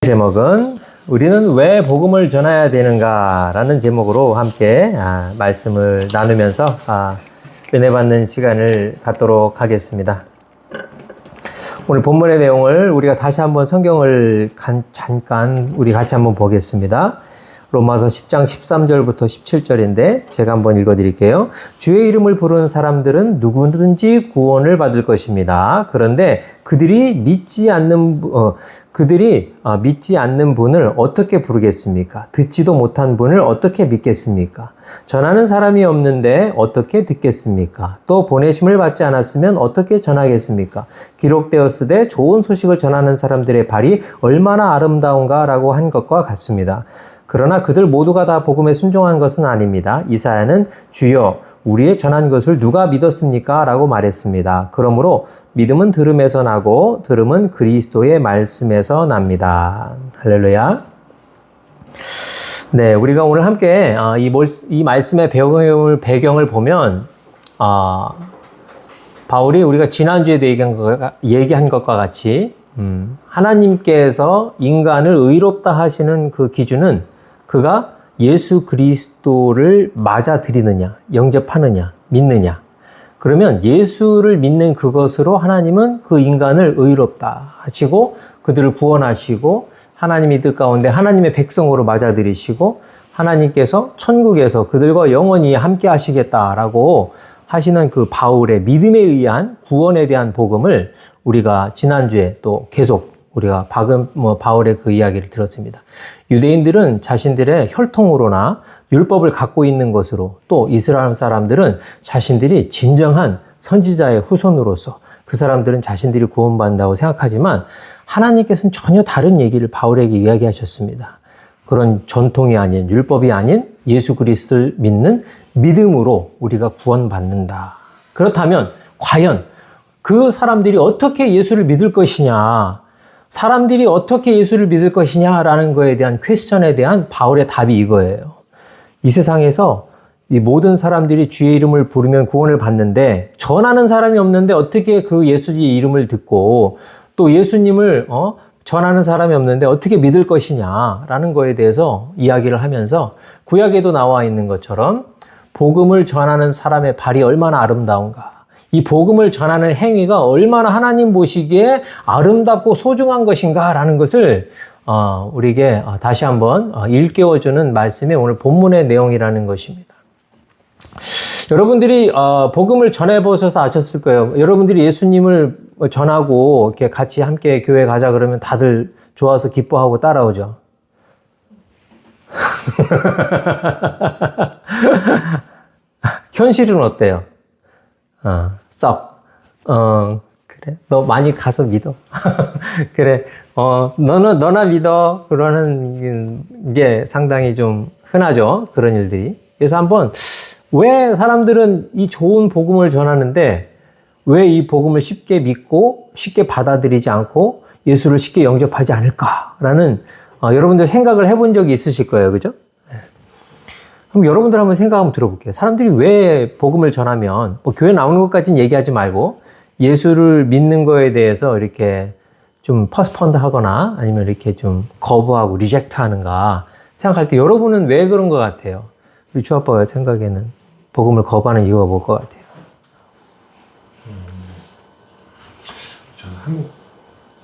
제목은 우리는 왜 복음을 전해야 되는가 라는 제목으로 함께 말씀을 나누면서 은혜 받는 시간을 갖도록 하겠습니다. 오늘 본문의 내용을 우리가 다시 한번 성경을 잠깐 우리 같이 한번 보겠습니다. 로마서 10장 13절부터 17절인데 제가 한번 읽어드릴게요. 주의 이름을 부르는 사람들은 누구든지 구원을 받을 것입니다. 그런데 그들이 믿지 않는 분을 어떻게 부르겠습니까? 듣지도 못한 분을 어떻게 믿겠습니까? 전하는 사람이 없는데 어떻게 듣겠습니까? 또 보내심을 받지 않았으면 어떻게 전하겠습니까? 기록되었으되 좋은 소식을 전하는 사람들의 발이 얼마나 아름다운가 라고 한 것과 같습니다. 그러나 그들 모두가 다 복음에 순종한 것은 아닙니다. 이사야는 주여 우리의 전한 것을 누가 믿었습니까? 라고 말했습니다. 그러므로 믿음은 들음에서 나고 들음은 그리스도의 말씀에서 납니다. 할렐루야. 네, 우리가 오늘 함께 이 말씀의 배경을 보면 바울이 우리가 지난주에도 얘기한 것과 같이 하나님께서 인간을 의롭다 하시는 그 기준은 그가 예수 그리스도를 맞아들이느냐, 영접하느냐, 믿느냐. 그러면 예수를 믿는 그것으로 하나님은 그 인간을 의롭다 하시고 그들을 구원하시고 하나님의 뜻 가운데 하나님의 백성으로 맞아들이시고 하나님께서 천국에서 그들과 영원히 함께 하시겠다라고 하시는 그 바울의 믿음에 의한 구원에 대한 복음을 우리가 지난주에 또 계속 우리가 바울의 그 이야기를 들었습니다. 유대인들은 자신들의 혈통으로나 율법을 갖고 있는 것으로 또 이스라엘 사람들은 자신들이 진정한 선지자의 후손으로서 그 사람들은 자신들이 구원받는다고 생각하지만 하나님께서는 전혀 다른 얘기를 바울에게 이야기하셨습니다. 그런 전통이 아닌 율법이 아닌 예수 그리스도를 믿는 믿음으로 우리가 구원받는다. 그렇다면 과연 그 사람들이 어떻게 예수를 믿을 것이냐, 사람들이 어떻게 예수를 믿을 것이냐라는 거에 대한 퀘스천에 대한 바울의 답이 이거예요. 이 세상에서 이 모든 사람들이 주의 이름을 부르면 구원을 받는데 전하는 사람이 없는데 어떻게 그 예수의 이름을 듣고 또 예수님을 전하는 사람이 없는데 어떻게 믿을 것이냐라는 거에 대해서 이야기를 하면서 구약에도 나와 있는 것처럼 복음을 전하는 사람의 발이 얼마나 아름다운가, 이 복음을 전하는 행위가 얼마나 하나님 보시기에 아름답고 소중한 것인가라는 것을 우리에게 다시 한번 일깨워주는 말씀이 오늘 본문의 내용이라는 것입니다. 여러분들이 복음을 전해보셔서 아셨을 거예요. 여러분들이 예수님을 전하고 이렇게 같이 함께 교회 가자 그러면 다들 좋아서 기뻐하고 따라오죠. 현실은 어때요? 그래. 너 많이 가서 믿어. 그래. 너나 믿어. 그러는 게 상당히 좀 흔하죠. 그런 일들이. 그래서 한번 왜 사람들은 이 좋은 복음을 전하는데 왜 이 복음을 쉽게 믿고 쉽게 받아들이지 않고 예수를 쉽게 영접하지 않을까라는 여러분들 생각을 해본 적이 있으실 거예요. 그죠? 그럼 여러분들 한번 생각 한번 들어볼게요. 사람들이 왜 복음을 전하면 교회 나오는 것까지는 얘기하지 말고 예수를 믿는 거에 대해서 이렇게 좀 퍼스펀드 하거나 아니면 이렇게 좀 거부하고 리젝트 하는가 생각할 때 여러분은 왜 그런 것 같아요? 우리 주아빠가 생각에는 복음을 거부하는 이유가 뭘 것 같아요? 저는 한국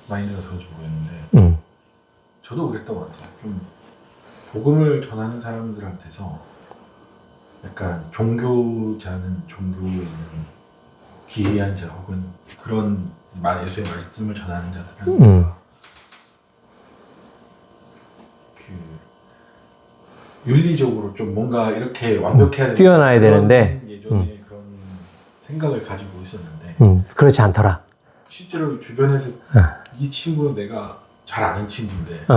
마인드가 그런지 모르겠는데 저도 그랬던 것 같아요. 좀 복음을 전하는 사람들한테서 약간 종교자는 종교에 있는 기이한 자 혹은 그런 예수의 말씀을 전하는 자들은 윤리적으로 좀 뭔가 이렇게 완벽해야 되는 뛰어나야 되는데 예전에 그런 생각을 가지고 있었는데 그렇지 않더라. 실제로 주변에서 이 친구는 내가 잘 아는 친구인데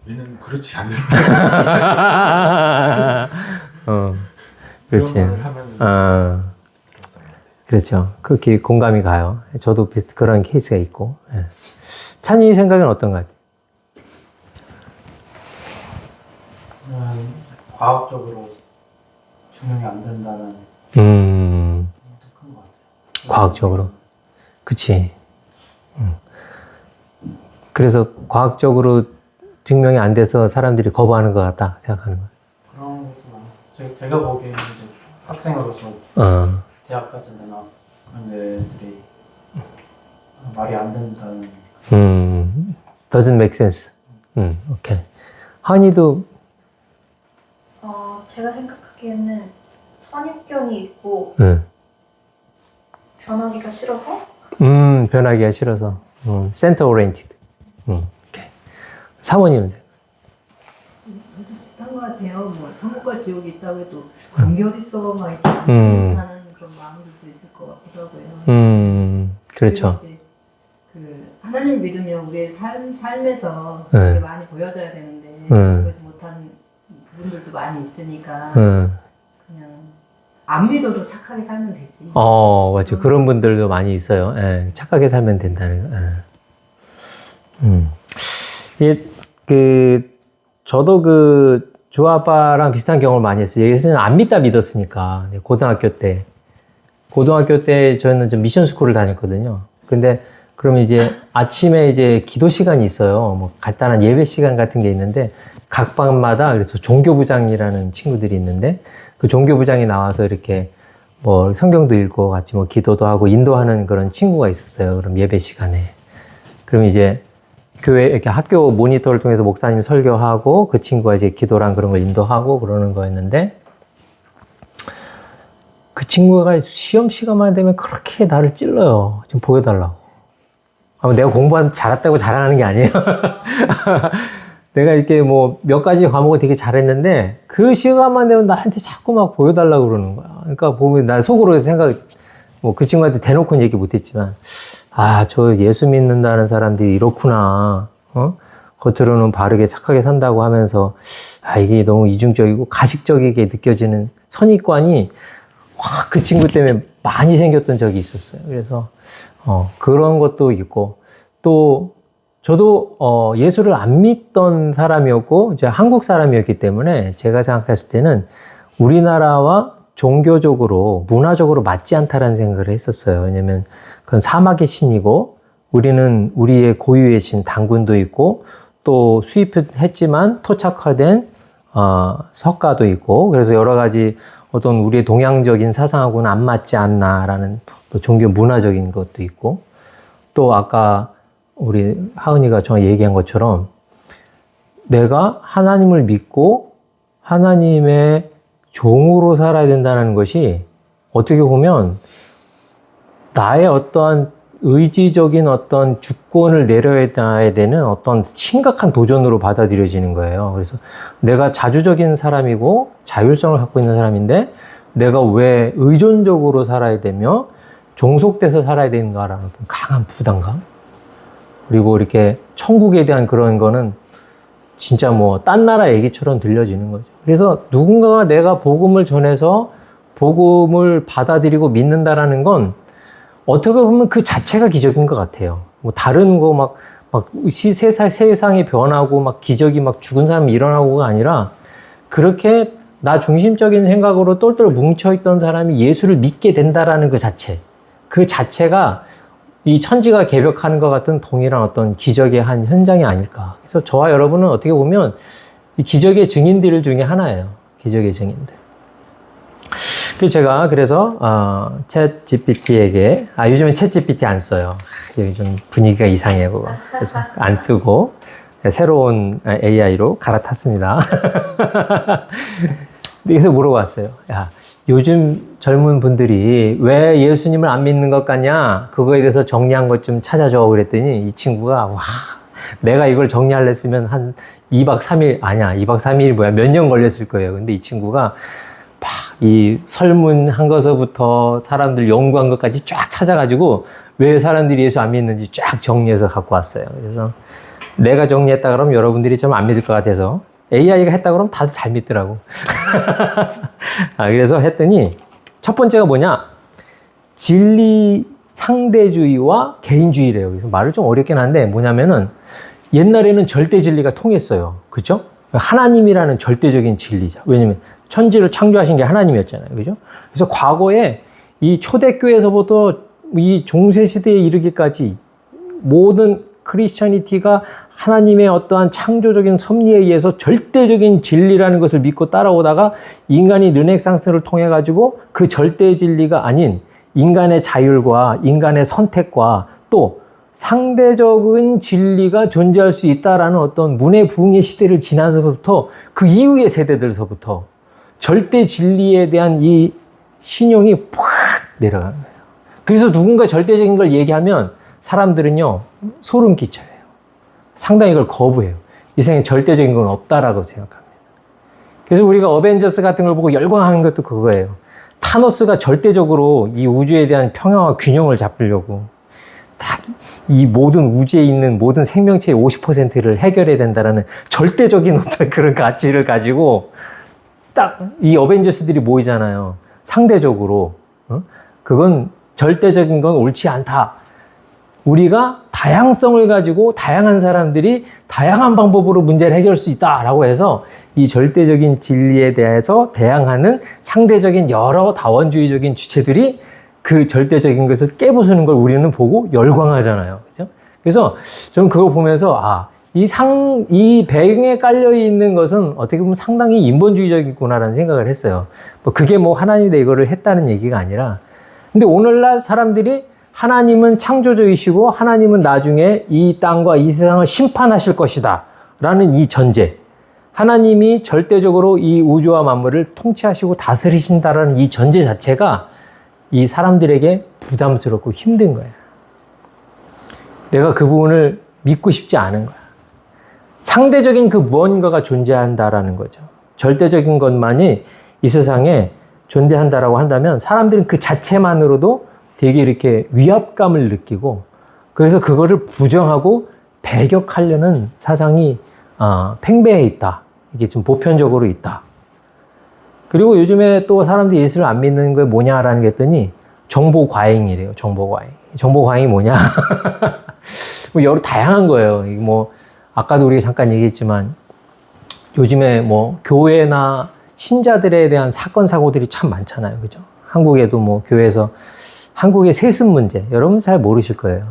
얘는 그렇지 않는다. 그렇지. 그런 말을 하면 그렇죠. 그렇게 공감이 가요. 저도 그런 케이스가 있고. 찬이 생각은 어떤 것 같아요? 과학적으로 증명이 안 된다는 음, 큰 것 같아요. 과학적으로. 그치. 그래서 과학적으로 증명이 안 돼서 사람들이 거부하는 것 같다 생각하는 거예요. 그런 것도 많아요. 제가 보기에는 이제 학생으로서 대학까지 나나 그런 애들이 말이 안 된다는. doesn't make sense. 오케이. 한이도 제가 생각하기에는 선입견이 있고 변하기가 싫어서 변하기가 싫어서 center oriented. 오케이. 사모님은 비슷한 것 같아요. 뭐 천국과 지옥이 있다고 해도 종교 어딨어 막 이렇게 믿지 못하는 그런 마음들도 있을 것 같기도 하고요. 그렇죠. 그리고 이제 그 하나님을 믿으면 우리의 삶에서 그게 많이 보여져야 되는데 그러지 못한 부분들도 많이 있으니까 그냥 안 믿어도 착하게 살면 되지. 맞죠. 그런 분들도 많이 있어요. 예, 착하게 살면 된다는 거. 저도 주아빠랑 비슷한 경험을 많이 했어요. 예수는 안 믿다 믿었으니까. 고등학교 때 저는 좀 미션 스쿨을 다녔거든요. 근데 그러면 이제 아침에 이제 기도 시간이 있어요. 뭐 간단한 예배 시간 같은 게 있는데 각 반마다 그래서 종교부장이라는 친구들이 있는데 그 종교부장이 나와서 이렇게 뭐 성경도 읽고 같이 뭐 기도도 하고 인도하는 그런 친구가 있었어요. 그럼 예배 시간에. 그럼 이제 교회 이렇게 학교 모니터를 통해서 목사님이 설교하고 그 친구가 이제 기도랑 그런 걸 인도하고 그러는 거였는데 그 친구가 시험 시간만 되면 그렇게 나를 찔러요. 좀 보여달라고. 내가 잘했다고 자랑하는 게 아니에요. 내가 이렇게 뭐 몇 가지 과목을 되게 잘했는데 그 시간만 되면 나한테 자꾸 막 보여달라고 그러는 거야. 그러니까 보면 나 속으로 뭐 그 친구한테 대놓고는 얘기 못했지만 저 예수 믿는다는 사람들이 이렇구나. 겉으로는 바르게 착하게 산다고 하면서 이게 너무 이중적이고 가식적이게 느껴지는 선입관이 확 그 친구 때문에 많이 생겼던 적이 있었어요. 그래서 그런 것도 있고 또 저도 예수를 안 믿던 사람이었고 이제 한국 사람이었기 때문에 제가 생각했을 때는 우리나라와 종교적으로 문화적으로 맞지 않다라는 생각을 했었어요. 왜냐면 그건 사막의 신이고 우리는 우리의 고유의 신 당군도 있고 또 수입했지만 토착화된 석가도 있고 그래서 여러 가지 어떤 우리의 동양적인 사상하고는 안 맞지 않나라는 또 종교 문화적인 것도 있고 또 아까 우리 하은이가 저한테 얘기한 것처럼 내가 하나님을 믿고 하나님의 종으로 살아야 된다는 것이 어떻게 보면 나의 어떠한 의지적인 어떤 주권을 내려야 되는 어떤 심각한 도전으로 받아들여지는 거예요. 그래서 내가 자주적인 사람이고 자율성을 갖고 있는 사람인데 내가 왜 의존적으로 살아야 되며 종속돼서 살아야 되는가라는 어떤 강한 부담감 그리고 이렇게 천국에 대한 그런 거는 진짜 뭐 딴 나라 얘기처럼 들려지는 거죠. 그래서 누군가가 내가 복음을 전해서 복음을 받아들이고 믿는다라는 건 어떻게 보면 그 자체가 기적인 것 같아요. 뭐 다른 거 막 세상이 변하고 막 기적이 막 죽은 사람이 일어나고가 아니라 그렇게 나 중심적인 생각으로 똘똘 뭉쳐있던 사람이 예수를 믿게 된다라는 그 자체가 이 천지가 개벽하는 것 같은 동일한 어떤 기적의 한 현장이 아닐까. 그래서 저와 여러분은 어떻게 보면 이 기적의 증인들 중에 하나예요. 기적의 증인들. 제가 그래서 챗 GPT에게 요즘엔 챗 GPT 안 써요. 여기 좀 분위기가 이상해요. 그래서 안 쓰고 새로운 AI로 갈아탔습니다. 그래서 물어봤어요. 요즘 젊은 분들이 왜 예수님을 안 믿는 것 같냐? 그거에 대해서 정리한 것 좀 찾아줘. 그랬더니 이 친구가 내가 이걸 정리하려 했으면 한 2박 3일 아니야. 2박 3일이 뭐야? 몇 년 걸렸을 거예요. 근데 이 친구가 이 설문한 것서부터 사람들 연구한 것까지 쫙 찾아가지고 왜 사람들이 예수 안 믿는지 쫙 정리해서 갖고 왔어요. 그래서 내가 정리했다 그러면 여러분들이 좀 안 믿을 것 같아서 AI가 했다 그러면 다들 잘 믿더라고. 그래서 했더니 첫 번째가 뭐냐? 진리 상대주의와 개인주의래요. 그래서 말을 좀 어렵긴 한데 뭐냐면은 옛날에는 절대 진리가 통했어요. 그죠? 하나님이라는 절대적인 진리자. 왜냐면 천지를 창조하신 게 하나님이었잖아요. 그죠? 그래서 과거에 이 초대교회에서부터 이 중세시대에 이르기까지 모든 크리스천이티가 하나님의 어떠한 창조적인 섭리에 의해서 절대적인 진리라는 것을 믿고 따라오다가 인간이 르네상스를 통해 가지고 그 절대 진리가 아닌 인간의 자율과 인간의 선택과 또 상대적인 진리가 존재할 수 있다라는 어떤 문해부흥의 시대를 지나서부터 그 이후의 세대들서부터 절대 진리에 대한 이 신용이 팍 내려가는 거예요. 그래서 누군가 절대적인 걸 얘기하면 사람들은요 소름 끼쳐요. 상당히 이걸 거부해요. 이 세상에 절대적인 건 없다라고 생각합니다. 그래서 우리가 어벤져스 같은 걸 보고 열광하는 것도 그거예요. 타노스가 절대적으로 이 우주에 대한 평화와 균형을 잡으려고 딱 이 모든 우주에 있는 모든 생명체의 50%를 해결해야 된다라는 절대적인 어떤 그런 가치를 가지고 딱 이 어벤져스들이 모이잖아요. 상대적으로 그건 절대적인 건 옳지 않다. 우리가 다양성을 가지고 다양한 사람들이 다양한 방법으로 문제를 해결할 수 있다라고 해서 이 절대적인 진리에 대해서 대항하는 상대적인 여러 다원주의적인 주체들이 그 절대적인 것을 깨부수는 걸 우리는 보고 열광하잖아요. 그죠? 그래서 저는 그거 보면서 이 배경에 깔려 있는 것은 어떻게 보면 상당히 인본주의적이구나라는 생각을 했어요. 뭐 그게 뭐 하나님이 이거를 했다는 얘기가 아니라 근데 오늘날 사람들이 하나님은 창조주이시고 하나님은 나중에 이 땅과 이 세상을 심판하실 것이다 라는 이 전제, 하나님이 절대적으로 이 우주와 만물을 통치하시고 다스리신다라는 이 전제 자체가 이 사람들에게 부담스럽고 힘든 거예요. 내가 그 부분을 믿고 싶지 않은 거야. 상대적인 그 무언가가 존재한다라는 거죠. 절대적인 것만이 이 세상에 존재한다라고 한다면 사람들은 그 자체만으로도 되게 이렇게 위압감을 느끼고 그래서 그거를 부정하고 배격하려는 사상이 팽배해 있다. 이게 좀 보편적으로 있다. 그리고 요즘에 또 사람들이 예수를 안 믿는 게 뭐냐라는 게 했더니 정보 과잉이래요. 정보 과잉. 정보 과잉이 뭐냐? 뭐 여러 다양한 거예요. 뭐 아까도 우리가 잠깐 얘기했지만 요즘에 뭐 교회나 신자들에 대한 사건 사고들이 참 많잖아요. 그죠? 한국에도 뭐 교회에서 한국의 세습 문제, 여러분 잘 모르실 거예요.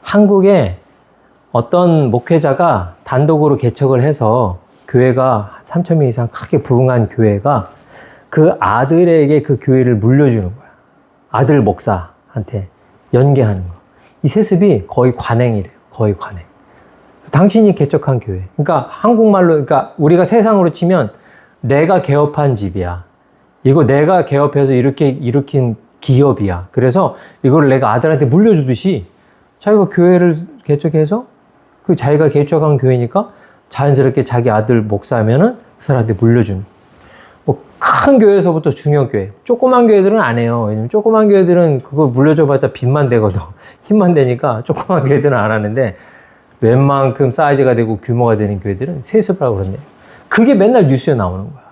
한국에 어떤 목회자가 단독으로 개척을 해서 교회가 3,000명 이상 크게 부흥한 교회가 그 아들에게 그 교회를 물려주는 거야. 아들 목사한테 연계하는 거. 이 세습이 거의 관행이래요. 거의 관행. 당신이 개척한 교회. 그러니까 한국말로, 그러니까 우리가 세상으로 치면 내가 개업한 집이야. 이거 내가 개업해서 이렇게 일으킨 기업이야. 그래서 이걸 내가 아들한테 물려주듯이 자기가 교회를 개척해서 그 자기가 개척한 교회니까 자연스럽게 자기 아들 목사면은 그 사람한테 물려주는. 뭐 큰 교회에서부터 중형교회. 조그만 교회들은 안 해요. 왜냐면 조그만 교회들은 그걸 물려줘봤자 빚만 되거든. 힘만 되니까 조그만 교회들은 안 하는데 웬만큼 사이즈가 되고 규모가 되는 교회들은 세습하라고 그러네. 그게 맨날 뉴스에 나오는 거야.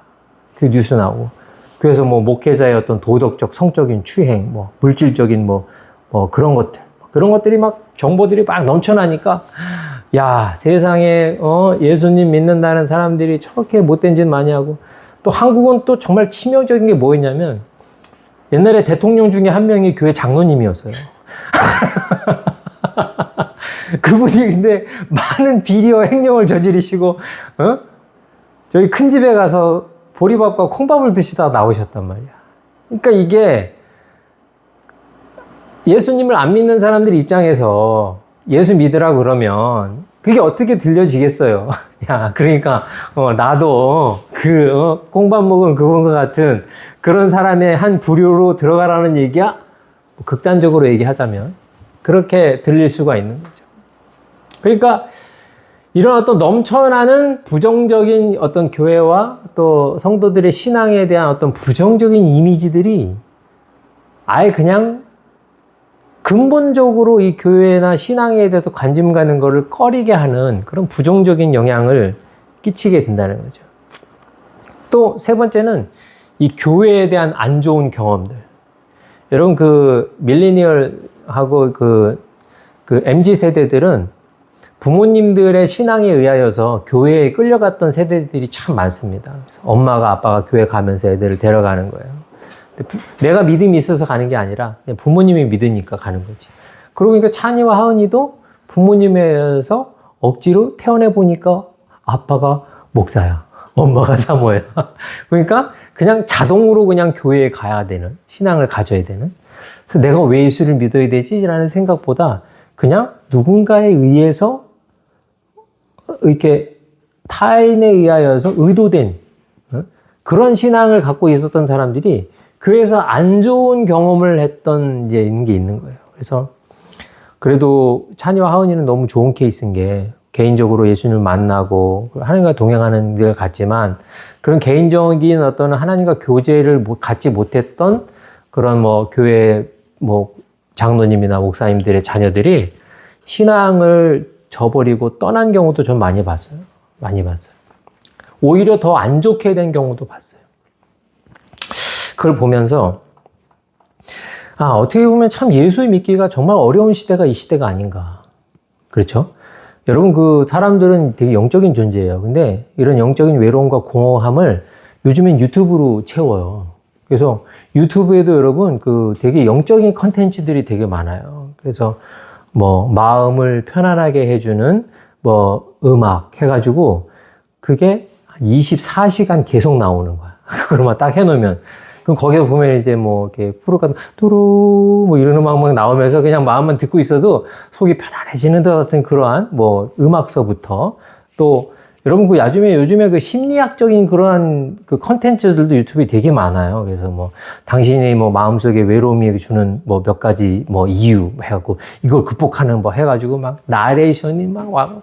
그 뉴스 나오고. 그래서 뭐 목회자의 어떤 도덕적, 성적인 추행, 뭐 물질적인 뭐 그런 것들. 그런 것들이 막 정보들이 막 넘쳐나니까 야, 세상에 예수님 믿는다는 사람들이 저렇게 못된 짓 많이 하고 또 한국은 또 정말 치명적인 게 뭐였냐면 옛날에 대통령 중에 한 명이 교회 장로님이었어요. 그분이 근데 많은 비리와 행령을 저지르시고 저희 큰 집에 가서 보리밥과 콩밥을 드시다가 나오셨단 말이야. 그러니까 이게 예수님을 안 믿는 사람들 입장에서 예수 믿으라 그러면 그게 어떻게 들려지겠어요? 야, 그러니까 나도 콩밥 먹은 그분과 같은 그런 사람의 한 부류로 들어가라는 얘기야? 뭐 극단적으로 얘기하자면 그렇게 들릴 수가 있는 거죠. 그러니까 이런 어떤 넘쳐나는 부정적인 어떤 교회와 또 성도들의 신앙에 대한 어떤 부정적인 이미지들이 아예 그냥 근본적으로 이 교회나 신앙에 대해서 관심 가는 거를 꺼리게 하는 그런 부정적인 영향을 끼치게 된다는 거죠. 또 세 번째는 이 교회에 대한 안 좋은 경험들. 여러분 그 밀레니얼하고 그 MZ 세대들은 부모님들의 신앙에 의하여서 교회에 끌려갔던 세대들이 참 많습니다. 그래서 엄마가 아빠가 교회 가면서 애들을 데려가는 거예요. 내가 믿음이 있어서 가는 게 아니라 부모님이 믿으니까 가는 거지. 그러고 보니까 찬이와 하은이도 부모님에 의해서 억지로 태어나 보니까 아빠가 목사야. 엄마가 사모야. 그러니까 그냥 자동으로 그냥 교회에 가야 되는, 신앙을 가져야 되는. 그래서 내가 왜 예수를 믿어야 되지? 라는 생각보다 그냥 누군가에 의해서 이렇게 타인에 의하여서 의도된 그런 신앙을 갖고 있었던 사람들이 교회에서 안 좋은 경험을 했던 이제 게 있는 거예요. 그래서 그래도 찬이와 하은이는 너무 좋은 케이스인 게 개인적으로 예수님을 만나고 하나님과 동행하는 길 같지만 그런 개인적인 어떤 하나님과 교제를 갖지 못했던 그런 뭐 교회 뭐 장로님이나 목사님들의 자녀들이 신앙을 저버리고 떠난 경우도 좀 많이 봤어요. 많이 봤어요. 오히려 더 안 좋게 된 경우도 봤어요. 그걸 보면서 어떻게 보면 참 예수 믿기가 정말 어려운 시대가 이 시대가 아닌가. 그렇죠? 여러분, 그 사람들은 되게 영적인 존재예요. 근데 이런 영적인 외로움과 공허함을 요즘엔 유튜브로 채워요. 그래서 유튜브에도 여러분 그 되게 영적인 컨텐츠들이 되게 많아요. 그래서 뭐 마음을 편안하게 해주는 뭐 음악 해가지고 그게 24시간 계속 나오는 거야. 그걸만 딱 해놓으면. 그럼 거기서 보면 이제 뭐 이렇게 푸르가 도로 뭐 이런 음악만 나오면서 그냥 마음만 듣고 있어도 속이 편안해지는 것 같은 그러한 뭐 음악서부터 또 여러분 그 요즘에 그 심리학적인 그러한 그 컨텐츠들도 유튜브에 되게 많아요. 그래서 뭐 당신의 뭐 마음속에 외로움이 주는 뭐 몇 가지 뭐 이유 해갖고 이걸 극복하는 뭐 해가지고 막 나레이션이 막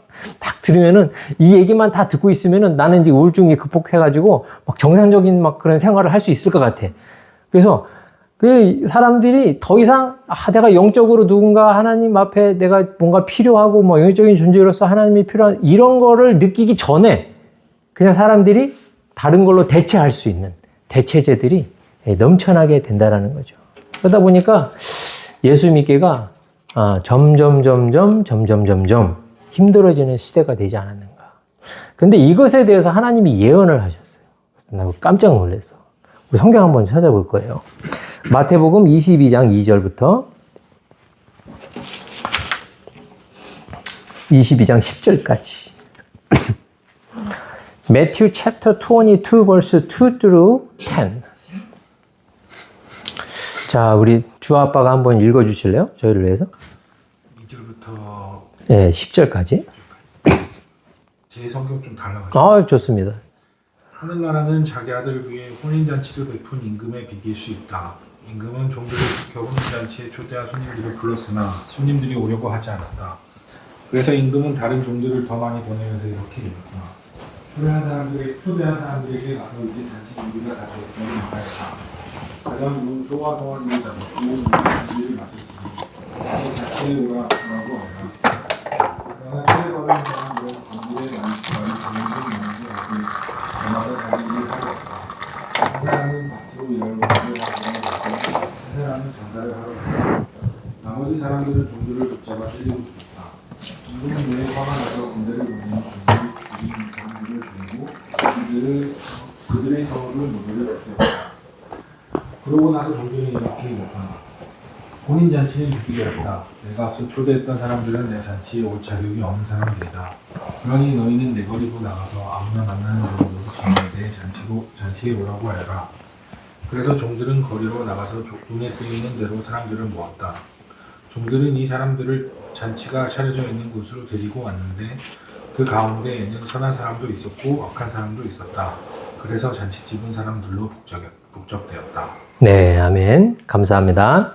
들으면은 이 얘기만 다 듣고 있으면은 나는 이제 우울증이 극복해가지고 막 정상적인 막 그런 생활을 할 수 있을 것 같아. 그래서 그 사람들이 더 이상 내가 영적으로 누군가 하나님 앞에 내가 뭔가 필요하고 뭐 영적인 존재로서 하나님이 필요한 이런 거를 느끼기 전에 그냥 사람들이 다른 걸로 대체할 수 있는 대체제들이 넘쳐나게 된다라는 거죠. 그러다 보니까 예수 믿기가 점점 힘들어지는 시대가 되지 않았는가. 근데 이것에 대해서 하나님이 예언을 하셨어요. 나 깜짝 놀랐어. 우리 성경 한번 찾아볼 거예요. 마태복음 22장 2절부터 22장 10절까지. Matthew chapter 22 verse 2 through 10. 자, 우리 주 아빠가 한번 읽어 주실래요? 저희를 위해서. 2절부터 네, 10절까지. 제 성경 좀 달라가지고. 좋습니다. 하늘나라는 자기 아들을 위해 혼인잔치를 베푼 임금에 비길 수 있다. 임금은 종들을 지켜 혼인잔치에 초대한 손님들을 불렀으나 손님들이 오려고 하지 않았다. 그래서 임금은 다른 종들을 더 많이 보내면서 이렇게 이랬구나. 초대한 사람들에게 가서 이제 잔치 준비가 다 되었다니 말하였다. 가장 문소와 동안을 잡고 준비를 마쳤으니 잔치에 오라고 하라. 그러나 초대받은 사람들은 전부에 많은 장면을 하고 저마다 자기 일을 하고 있다. 한 사람은 밭으로 일하러 가고 한 사람은 전달을 하러 갔다. 나머지 사람들은 종들을 붙잡아 때리고 죽였다. 임금은 왜 화가 나서 군대를 보내는 종들이 죽인 사람들을 죽이고 그들의 성을 모두를 죽였다. 그러고 나서 종들은 이렇게 못한다. 혼인잔치는 유기였다. 내가 앞서 초대했던 사람들은 내 잔치에 올 자격이 없는 사람들이다. 그러니 너희는 내거리로 나가서 아무나 만나는 대로 정하되 잔치에 오라고 하여라. 그래서 종들은 거리로 나가서 눈에 띄는 대로 사람들을 모았다. 종들은 이 사람들을 잔치가 차려져 있는 곳으로 데리고 왔는데 그 가운데에는 선한 사람도 있었고 악한 사람도 있었다. 그래서 잔치집은 사람들로 북적대었다. 네, 아멘. 감사합니다.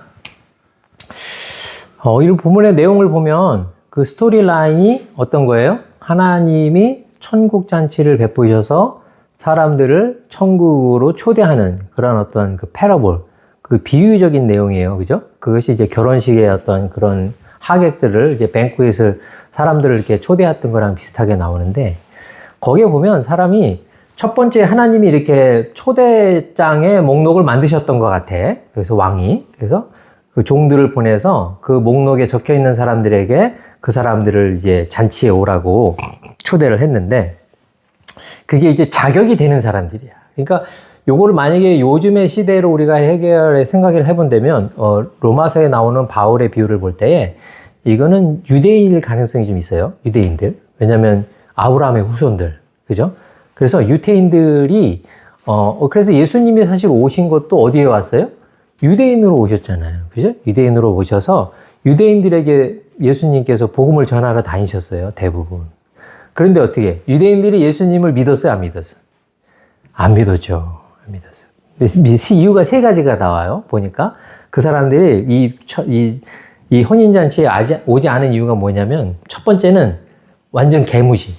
이 본문의 내용을 보면 그 스토리라인이 어떤 거예요? 하나님이 천국 잔치를 베푸셔서 사람들을 천국으로 초대하는 그런 어떤 그 패러볼, 그 비유적인 내용이에요. 그죠? 그것이 이제 결혼식의 어떤 그런 하객들을 이제 뱅크잇을 사람들을 이렇게 초대했던 거랑 비슷하게 나오는데 거기에 보면 사람이 첫 번째 하나님이 이렇게 초대장의 목록을 만드셨던 것 같아. 그래서 왕이. 그래서 그 종들을 보내서 그 목록에 적혀 있는 사람들에게 그 사람들을 이제 잔치에 오라고 초대를 했는데 그게 이제 자격이 되는 사람들이야. 그러니까 요거를 만약에 요즘의 시대로 우리가 해결해 생각을 해본다면 로마서에 나오는 바울의 비유를 볼 때에 이거는 유대인일 가능성이 좀 있어요. 유대인들. 왜냐하면 아브라함의 후손들, 그죠? 그래서 유대인들이 그래서 예수님이 사실 오신 것도 어디에 왔어요? 유대인으로 오셨잖아요, 그죠? 유대인으로 오셔서 유대인들에게 예수님께서 복음을 전하러 다니셨어요, 대부분. 그런데 어떻게? 유대인들이 예수님을 믿었어요, 안 믿었어요? 안 믿었죠, 안 믿었어요. 이유가 세 가지가 나와요, 보니까. 그 사람들이 이 혼인잔치에 오지 않은 이유가 뭐냐면, 첫 번째는 완전 개무시.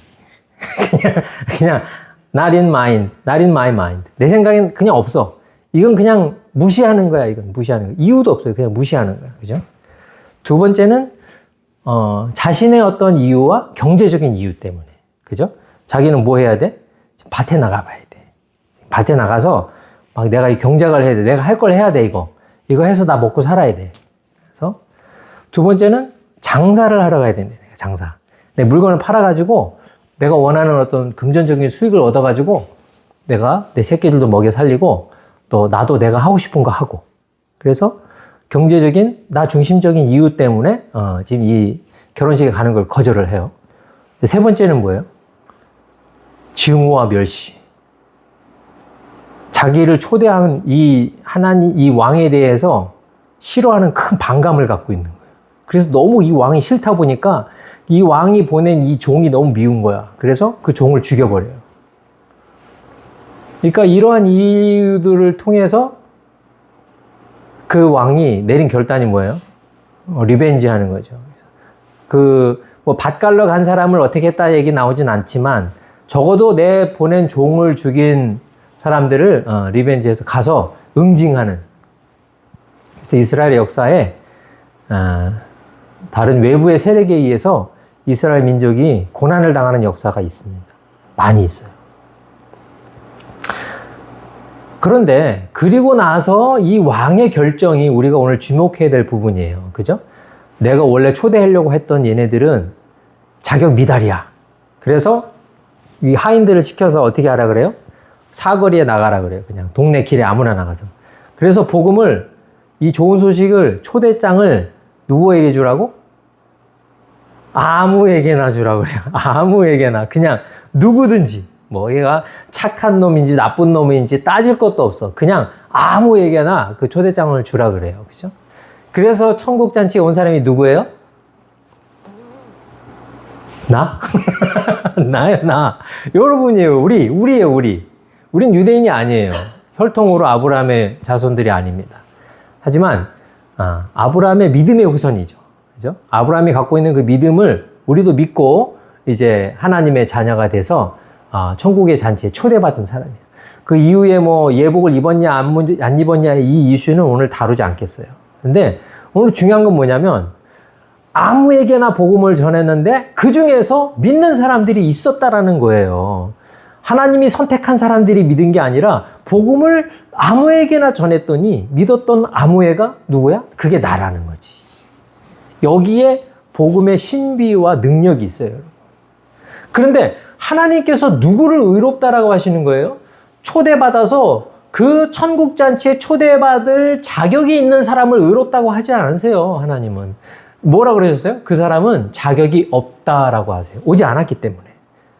그냥 not in my mind. 내 생각엔 그냥 없어. 이건 그냥 무시하는 거야, 이건 무시하는 거야. 이유도 없어요. 그냥 무시하는 거야. 그죠? 두 번째는, 자신의 어떤 이유와 경제적인 이유 때문에. 그죠? 자기는 뭐 해야 돼? 밭에 나가봐야 돼. 밭에 나가서 막 내가 이 경작을 해야 돼. 내가 할 걸 해야 돼, 이거. 이거 해서 나 먹고 살아야 돼. 그래서 두 번째는 장사를 하러 가야 된대, 장사. 내 물건을 팔아가지고 내가 원하는 어떤 금전적인 수익을 얻어가지고 내가 내 새끼들도 먹여 살리고 또 나도 내가 하고 싶은 거 하고. 그래서 경제적인 나 중심적인 이유 때문에 지금 이 결혼식에 가는 걸 거절을 해요. 세 번째는 뭐예요? 증오와 멸시. 자기를 초대한 이 하나님, 이 왕에 대해서 싫어하는 큰 반감을 갖고 있는 거예요. 그래서 너무 이 왕이 싫다 보니까 이 왕이 보낸 이 종이 너무 미운 거야. 그래서 그 종을 죽여버려요. 그러니까 이러한 이유들을 통해서 그 왕이 내린 결단이 뭐예요? 리벤지 하는 거죠. 뭐 밭 갈러 간 사람을 어떻게 했다 얘기 나오진 않지만 적어도 내 보낸 종을 죽인 사람들을 리벤지해서 가서 응징하는. 그래서 이스라엘의 역사에 다른 외부의 세력에 의해서 이스라엘 민족이 고난을 당하는 역사가 있습니다. 많이 있어요. 그런데 그리고 나서 이 왕의 결정이 우리가 오늘 주목해야 될 부분이에요. 그죠? 내가 원래 초대하려고 했던 얘네들은 자격 미달이야. 그래서 이 하인들을 시켜서 어떻게 하라 그래요? 사거리에 나가라 그래요. 그냥 동네 길에 아무나 나가서. 그래서 복음을, 이 좋은 소식을, 초대장을 누구에게 주라고? 아무에게나 주라고 그래요. 아무에게나. 그냥 누구든지. 뭐 얘가 착한 놈인지 나쁜 놈인지 따질 것도 없어. 그냥 아무에게나 그 초대장을 주라 그래요. 그죠? 그래서 천국잔치에 온 사람이 누구예요? 나? 나요, 나. 여러분이에요. 우리예요, 우리. 우린 유대인이 아니에요. 혈통으로 아브라함의 자손들이 아닙니다. 하지만 아브라함의 믿음의 후손이죠. 그죠? 아브라함이 갖고 있는 그 믿음을 우리도 믿고 이제 하나님의 자녀가 돼서 천국의 잔치에 초대받은 사람이에요. 그 이후에 뭐 예복을 입었냐 안 입었냐 이 이슈는 오늘 다루지 않겠어요. 근데 오늘 중요한 건 뭐냐면 아무에게나 복음을 전했는데 그 중에서 믿는 사람들이 있었다라는 거예요. 하나님이 선택한 사람들이 믿은 게 아니라 복음을 아무에게나 전했더니 믿었던 아무애가 누구야? 그게 나라는 거지. 여기에 복음의 신비와 능력이 있어요. 그런데 하나님께서 누구를 의롭다라고 하시는 거예요? 초대받아서 그 천국잔치에 초대받을 자격이 있는 사람을 의롭다고 하지 않으세요, 하나님은. 뭐라 그러셨어요? 그 사람은 자격이 없다라고 하세요. 오지 않았기 때문에.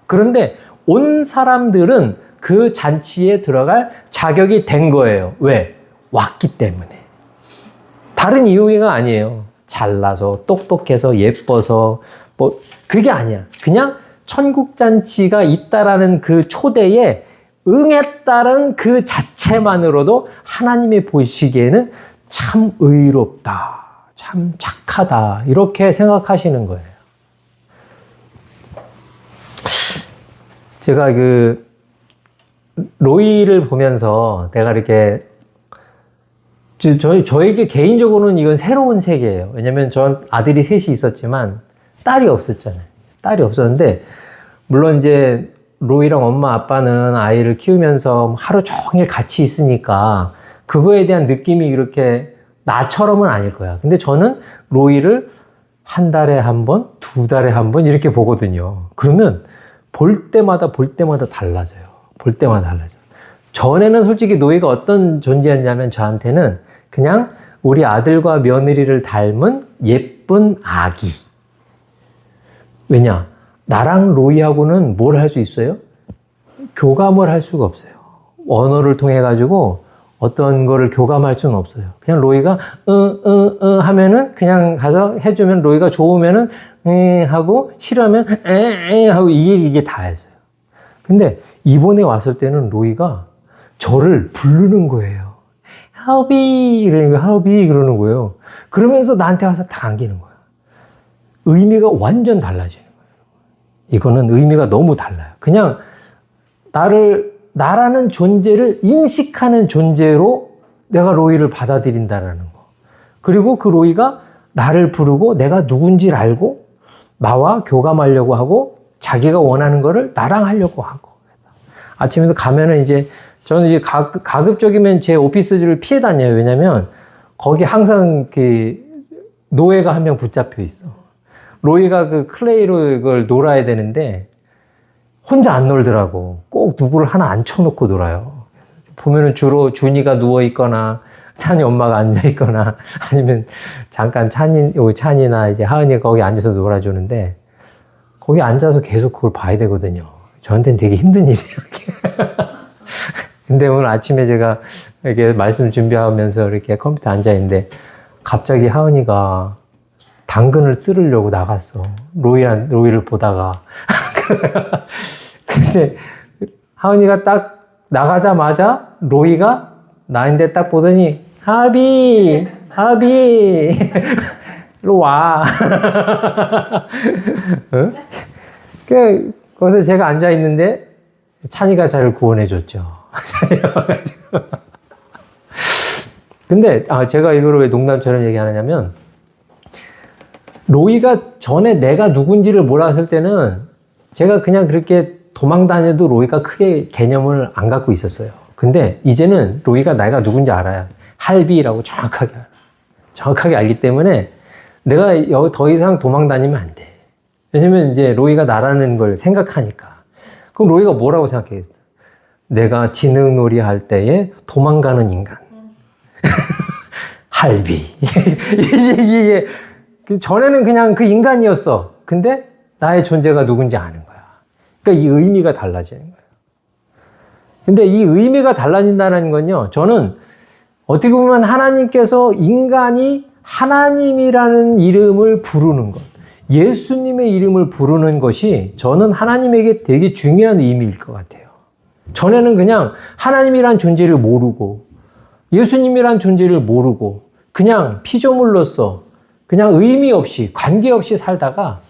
그런데 온 사람들은 그 잔치에 들어갈 자격이 된 거예요. 왜? 왔기 때문에. 다른 이유가 아니에요. 잘나서, 똑똑해서, 예뻐서, 뭐, 그게 아니야. 그냥 천국잔치가 있다라는 그 초대에 응했다는 그 자체만으로도 하나님이 보시기에는 참 의롭다, 참 착하다, 이렇게 생각하시는 거예요. 제가 로이를 보면서 내가 이렇게, 저에게 개인적으로는 이건 새로운 세계예요. 왜냐면 전 아들이 셋이 있었지만 딸이 없었잖아요. 딸이 없었는데, 물론 이제 로이랑 엄마 아빠는 아이를 키우면서 하루 종일 같이 있으니까 그거에 대한 느낌이 이렇게 나처럼은 아닐 거야. 근데 저는 로이를 한 달에 한 번, 두 달에 한 번 이렇게 보거든요. 그러면 볼 때마다 달라져요. 볼 때마다 달라져요. 전에는 솔직히 노이가 어떤 존재였냐면 저한테는 그냥 우리 아들과 며느리를 닮은 예쁜 아기. 왜냐? 나랑 로이하고는 뭘 할 수 있어요? 교감을 할 수가 없어요. 언어를 통해 가지고 어떤 거를 교감할 수는 없어요. 그냥 로이가 하면은 그냥 가서 해주면 로이가 좋으면은 하고 싫으면 하고 이게 다였어요. 근데 이번에 왔을 때는 로이가 저를 부르는 거예요. 하우비 이러는 거예요. 하우비 그러는 거예요. 그러면서 나한테 와서 다 안기는 거예요. 의미가 완전 달라지는 거예요. 이거는 의미가 너무 달라요. 그냥 나라는 존재를 인식하는 존재로 내가 로이를 받아들인다라는 거. 그리고 그 로이가 나를 부르고 내가 누군지를 알고 나와 교감하려고 하고 자기가 원하는 거를 나랑 하려고 하고. 아침에도 가면은 이제 저는 이제 가급적이면 제 오피스를 피해 다녀요. 왜냐면 거기 항상 그 노예가 한 명 붙잡혀 있어. 로이가 그 클레이로 이걸 놀아야 되는데 혼자 안 놀더라고. 꼭 누구를 하나 앉혀놓고 놀아요. 보면은 주로 준이가 누워있거나, 찬이 엄마가 앉아있거나, 아니면 잠깐 찬이나 이제 하은이가 거기 앉아서 놀아주는데, 거기 앉아서 계속 그걸 봐야 되거든요. 저한테는 되게 힘든 일이에요. 근데 오늘 아침에 제가 이렇게 말씀 준비하면서 이렇게 컴퓨터 앉아있는데, 갑자기 하은이가 당근을 쓸으려고 나갔어. 로이를 보다가. 근데 하은이가 딱 나가자마자 로이가 나인데 딱 보더니 하비 일로 와. 응? 거기서 제가 앉아있는데 찬이가 저를 구원해줬죠. 근데 제가 이걸 왜 농담처럼 얘기하냐면 로이가 전에 내가 누군지를 몰랐을 때는 제가 그냥 그렇게 도망 다녀도 로이가 크게 개념을 안 갖고 있었어요. 근데 이제는 로이가 내가 누군지 알아요. 할비라고 정확하게 알아요. 정확하게 알기 때문에 내가 더 이상 도망 다니면 안 돼. 왜냐면 이제 로이가 나라는 걸 생각하니까. 그럼 로이가 뭐라고 생각해? 내가 지능놀이 할 때에 도망가는 인간. 할비. 이게 전에는 그냥 그 인간이었어. 근데 나의 존재가 누군지 아는 거야. 그러니까 이 의미가 달라지는 거예요. 근데 이 의미가 달라진다는 건요, 저는 어떻게 보면 하나님께서 인간이 하나님이라는 이름을 부르는 것, 예수님의 이름을 부르는 것이 저는 하나님에게 되게 중요한 의미일 것 같아요. 전에는 그냥 하나님이란 존재를 모르고 예수님이란 존재를 모르고 그냥 피조물로서 그냥 의미 없이 관계없이 살다가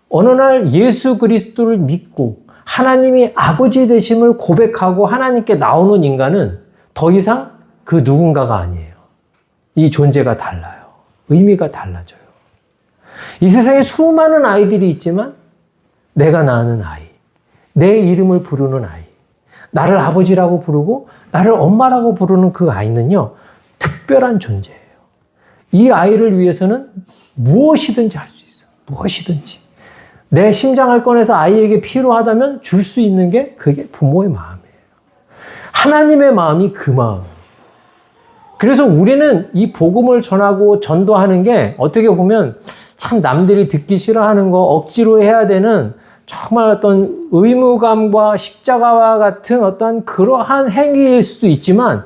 어느 날 예수 그리스도를 믿고 하나님이 아버지 되심을 고백하고 하나님께 나오는 인간은 더 이상 그 누군가가 아니에요. 이 존재가 달라요. 의미가 달라져요. 이 세상에 수많은 아이들이 있지만 내가 낳는 아이, 내 이름을 부르는 아이, 나를 아버지라고 부르고 나를 엄마라고 부르는 그 아이는요, 특별한 존재예요. 이 아이를 위해서는 무엇이든지 할 수 있어. 무엇이든지. 내 심장을 꺼내서 아이에게 필요하다면 줄 수 있는 게 그게 부모의 마음이에요. 하나님의 마음이 그 마음이에요. 그래서 우리는 이 복음을 전하고 전도하는 게 어떻게 보면 참 남들이 듣기 싫어하는 거 억지로 해야 되는 정말 어떤 의무감과 십자가와 같은 어떤 그러한 행위일 수도 있지만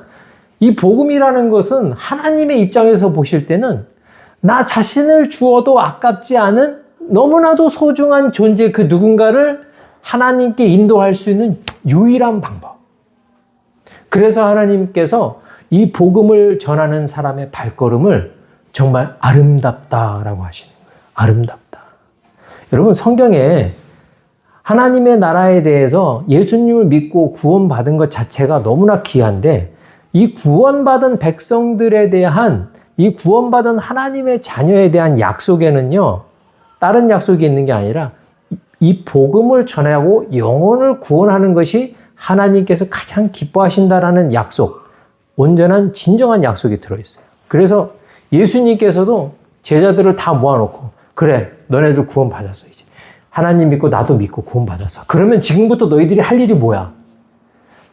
이 복음이라는 것은 하나님의 입장에서 보실 때는 나 자신을 주어도 아깝지 않은 너무나도 소중한 존재 그 누군가를 하나님께 인도할 수 있는 유일한 방법. 그래서 하나님께서 이 복음을 전하는 사람의 발걸음을 정말 아름답다라고 하시는 거예요. 아름답다. 여러분 성경에 하나님의 나라에 대해서 예수님을 믿고 구원받은 것 자체가 너무나 귀한데 이 구원받은 백성들에 대한 이 구원받은 하나님의 자녀에 대한 약속에는요, 다른 약속이 있는 게 아니라 이 복음을 전하고 영혼을 구원하는 것이 하나님께서 가장 기뻐하신다라는 약속, 온전한 진정한 약속이 들어있어요. 그래서 예수님께서도 제자들을 다 모아놓고 그래, 너네들 구원받았어 이제. 하나님 믿고 나도 믿고 구원받았어. 그러면 지금부터 너희들이 할 일이 뭐야?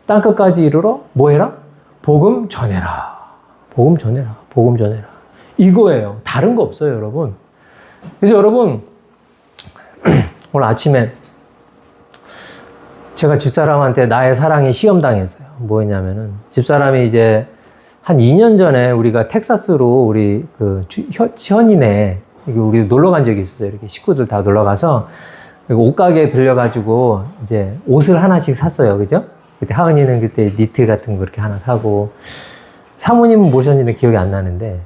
땅끝까지 이르러 뭐 해라? 복음 전해라. 복음 전해라. 복음 전해라. 이거예요. 다른 거 없어요, 여러분. 그래서 여러분, 오늘 아침에 제가 집사람한테 나의 사랑이 시험당했어요. 뭐였냐면은, 집사람이 이제 한 2년 전에 우리가 텍사스로 우리 그 현인에 우리 놀러 간 적이 있었어요. 이렇게 식구들 다 놀러 가서 옷가게에 들려가지고 이제 옷을 하나씩 샀어요. 그죠? 그때 하은이는 그때 니트 같은 거 그렇게 하나 사고, 사모님은 모셨는데 기억이 안 나는데,